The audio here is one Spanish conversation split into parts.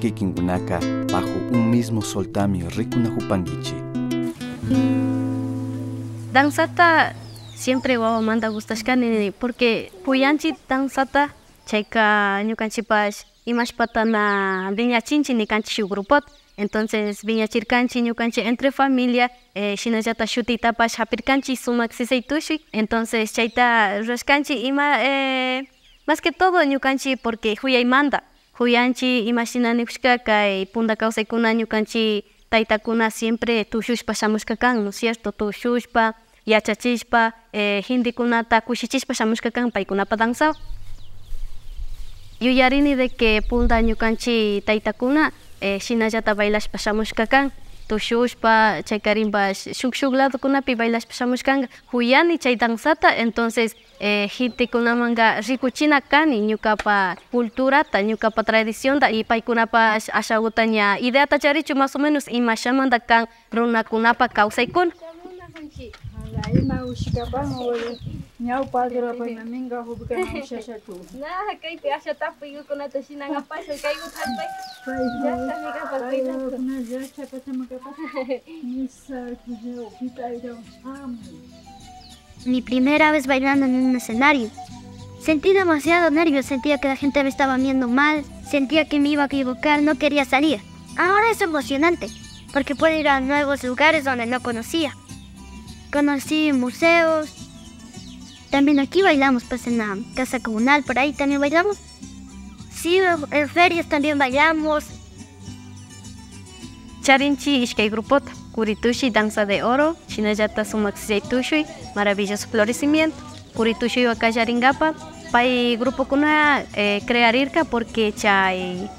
kikinkunaka bajo un mismo soltamio rikunahupangichi. Danzata siempre wawa manda gustashkani porque puyanchi danzata chayka ñukanchipash imashpatana viñachinchi nikanchik shuk grupot. Entonces viñachirkanchik ñukanchik entre familia shinallata shutitapash hapirkanchik sumak sisay tushuy. Entonces chayta rurashkanchik ima más que todo ñukanchik porque juyaymanta juyanchik imashina nikushka kay punta kawsaykuna ñukanchik taytakuna siempre tushushpa shamushka kan, ¿no es cierto? Tushushpa yachachishpa hindikunata kushichishpa shamushka kan paykunapak danzawan. Yuyarini de que punta ñukanchik taytakuna shinallata bailashpa shamushka kan, tushushpa chaykarinpash shuk ladokunapi bailashpa shamushkanka juyani chay danzata. Entonces gentekunamanka rikuchina kani ñukapak culturata, ñukapak tradicionta y paykunapash ashakuta ña ideata charichun más o menos imashamanta kan runakunapak kawsaykuna. Ima ushikapan ñawpa adrapaynaminqa hupkana ushashatu. Nah, kaypi ashatapi yukunata shinangapash kaygutapay. Mi primera vez bailando en un escenario. Sentí demasiado nervios, sentía que la gente me estaba viendo mal, sentía que me iba a equivocar, no quería salir. Ahora es emocionante, porque puedo ir a nuevos lugares donde no conocía. Conocí museos, también aquí bailamos pues en la casa comunal, por ahí también bailamos. Sí, en ferias también bailamos. Charinchi ishkay grupota, Curitushi danza de oro, shinallata sumak sisay tushuy, maravilloso florecimiento. Curitushi wakallaringapa, pay grupokuna crearirka porque chay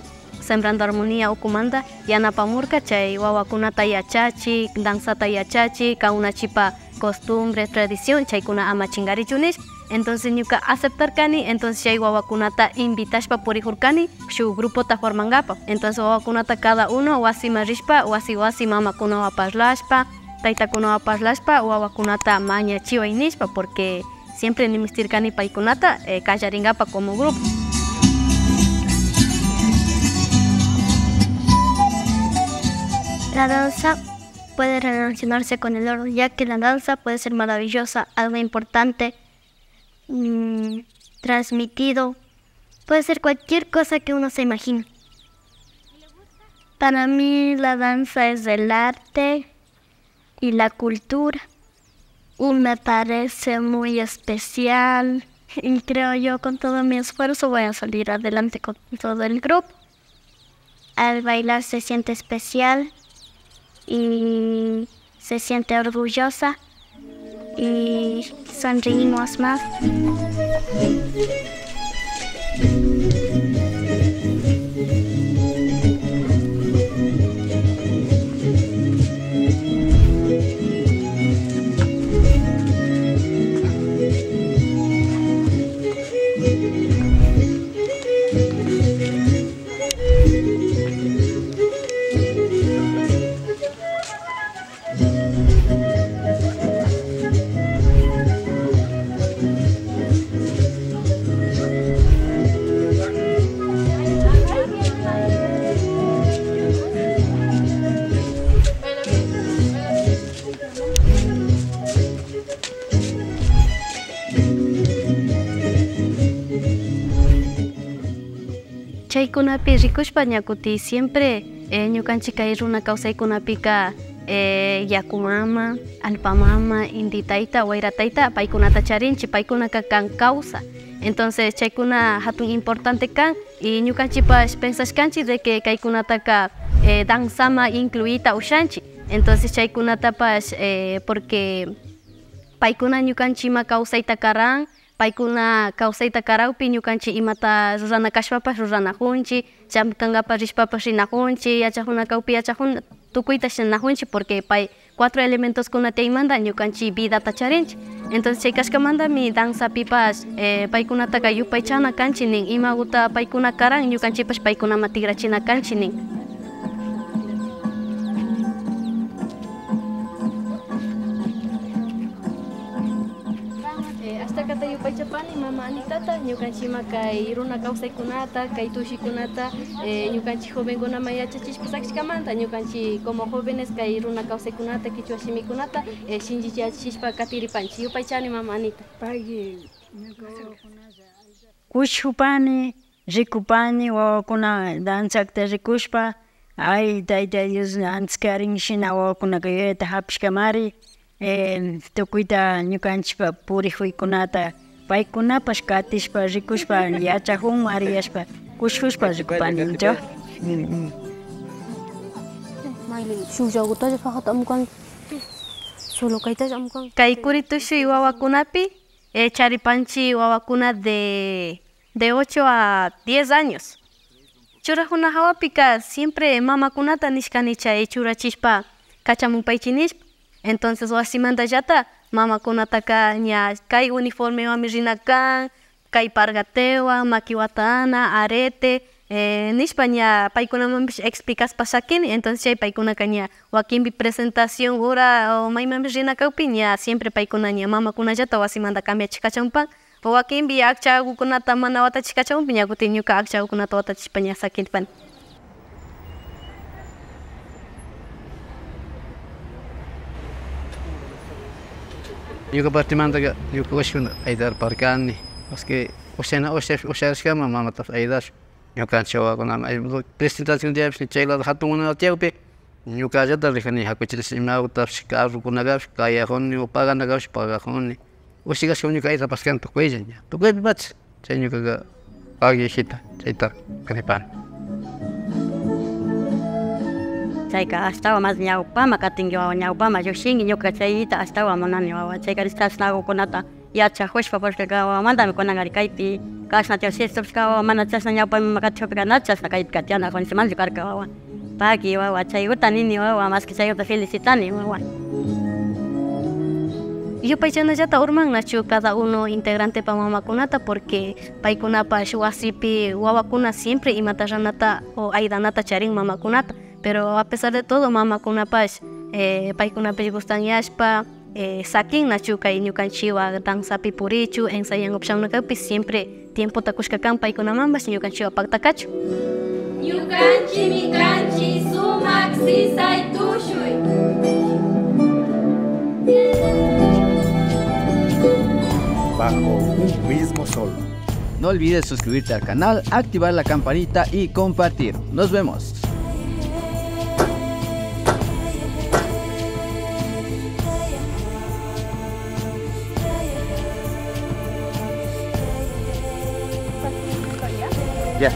sembrando armonía ukumanta yanapamurka chay wawakunata yachachi, danzata yachachi, kaunachipa costumbre, tradición, chaykuna ama chingarichunish. Entonces ñuka aceptarkani, entonces chay wawakunata invitashpa purijurkani shuk grupota formangapa. Entonces wawakunata cada uno wasima rishpa, wasi mamakunawan parlashpa, taytakunawan parlashpa, wawakunata mañachiway nishpa, porque siempre nimistirkani paykunata kallaringapa como grupo. La danza puede relacionarse con el oro, ya que la danza puede ser maravillosa, algo importante, transmitido, puede ser cualquier cosa que uno se imagine. Para mí la danza es el arte y la cultura, y me parece muy especial, y creo yo con todo mi esfuerzo voy a salir adelante con todo el grupo. Al bailar se siente especial y se siente orgullosa y sonreímos más. Chaykunapi rikushpa ñakuti siempre ñukanchik kay runa kawsaykunapika yakumama, alpamama, inti tayta, wayra tayta paykunata charinchik, paykunaka kan kawsa. Entonces chaykuna hatun importante kan y ñukanchikpash pensashkanchik de que kaykunataka danzama incluida ushanchik. Entonces chaykunatapash porque paykuna ñukanchikma kawsayta karan, paykuna kawsayta karawpi ñukanchik imata rurana kashpapash ruranajunchik, llamkankapak rishpapash rinajunchik, yachajuna kawpi yachajuna tukuytash nanajunchik porque pay cuatro elementos kuna tiyaymanta ñukanchik vidata charinchik. Entonces chay kashkamantami danzapipash paykunataka yupaychana kanchik nin imakuta paykuna karan ñukanchikpash paykunama tigrachina kanchik nin. Hasta kata yupaychapani mama manitata ñukanchima kay runa kawsaykunata kay tushikunata ñukanchik jovenkunama yachachishpa sakishkamanta ñukanchik como jóvenes kay runa kawsaykunata kichwa shimikunata shinchiyachishpa katiripanchik yupaychani mama Anita. Pagi Kushupani rikupani wawakuna danzakta rikushpa ay Tayta Dios antzkarin shina wawakunaka yuyayta hapishkamari tukuyta ñukanchikpa puriquykunata paykunapash katishpa rikushpa yachakun ariyashpa kushkushpa rikupani ninchaq. Kay kuritushuy wawakunapi charipanchi wawakuna de 8 a 10 años. Churajuna hawapika siempre mamakunata nishkani chay churachishpa kachamunpaychinishpa. Entonces wasimanta llata mamakunataka ña kay uniforme wami rina kan, kay pargatewa, maquiwatana, arete, nishpa ña paykunamapish explicaspa shakini. Entonces chay paykunaka ña wakinpi presentación ura o maymanpish rina kawpi ña siempre paykuna ña mamakunallata wasimanta cambiachik kachamunpan. O wakinpi akchakukunata mana watachik kachamunpi ña kutin ñuka akchakukunata watachishpa ña sakinpani. Yuka partimanta yuka washkuna ayudar parkani, porque ushashkama mamatapas ayudash. Ñukanchik wawakunama presentación diapish chaylata hatunkunata tiyawpi ñukallata rijani hakuchirish imawatapish carrukunakapish kayakuni o paganakapish pagakuni. Ushikashka ñuka ayuda paskani tukuylla ña tukuypipacha chay ñukaga paguijita chayta kanipani. Chayka ashtawan mas ñawpama katinki wawa ñawpama llukshinki ñuka chayta ashtawan munani wawa chayka chasnakukunata yachajushpa porque wawamantami kunanari kaypi kashna tiyash wawa mana chashna ñawpami katijupika na chashna kaypi katiyana konisimanchu karka wawa paki wawa chaykuta nini wawa maski chaykuta felicitani wawa. Yupaychanallata urmannachu cada uno integrante pa mamakunata porque paykunapash wasipi wawakuna siempre imata ranata o ayudanata charin mamakunata. Pero a pesar de todo mamakunapash paykunapish gustan yashpa sakin nachu kay ñukanchiwa danzapi purichu ensayan upshamunakapi siempre tiempo takushkakan paykunamambash ñukanchiwa paktakachu. Ñukanchimi kanchi sumak sisay tushuy. Bajo un mismo sol. No olvides suscribirte al canal, activar la campanita y compartir. Nos vemos. Ya.